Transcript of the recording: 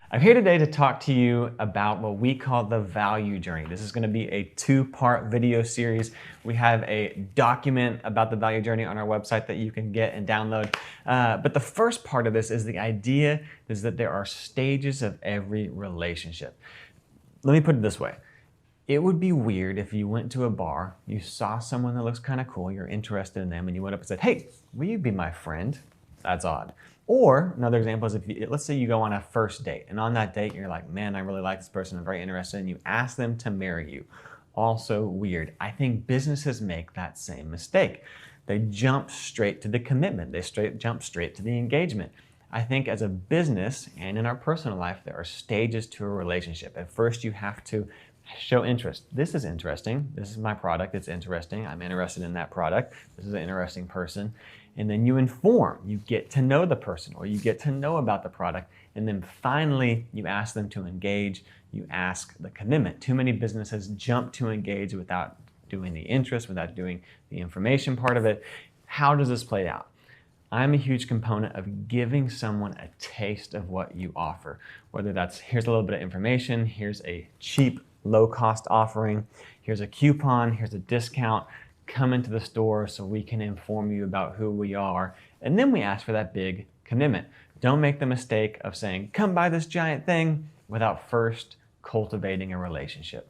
I'm here today to talk to you about what we call the value journey. This is going to be a two-part video series. We have a document about the value journey on our website that you can get and download. But the first part of this is the idea is that there are stages of every relationship. Let me put it this way. It would be weird if you went to a bar, you saw someone that looks kind of cool, you're interested in them, and you went up and said, "Hey, will you be my friend?" That's odd. Or another example is let's say you go on a first date, and on that date you're like, "Man, I really like this person, I'm very interested," and you ask them to marry you. Also weird. I think businesses make that same mistake. They jump straight to the commitment. They jump straight to the engagement. I think as a business and in our personal life, there are stages to a relationship. At first, you have to show interest. This is interesting. This is my product. It's interesting. I'm interested in that product. This is an interesting person. And then you inform. You get to know the person, or you get to know about the product. And then finally, you ask them to engage. You ask the commitment. Too many businesses jump to engage without doing the interest, without doing the information part of it. How does this play out? I'm a huge component of giving someone a taste of what you offer. Whether that's, here's a little bit of information, here's a cheap, low-cost offering, here's a coupon, here's a discount, come into the store so we can inform you about who we are. And then we ask for that big commitment. Don't make the mistake of saying, "Come buy this giant thing," without first cultivating a relationship.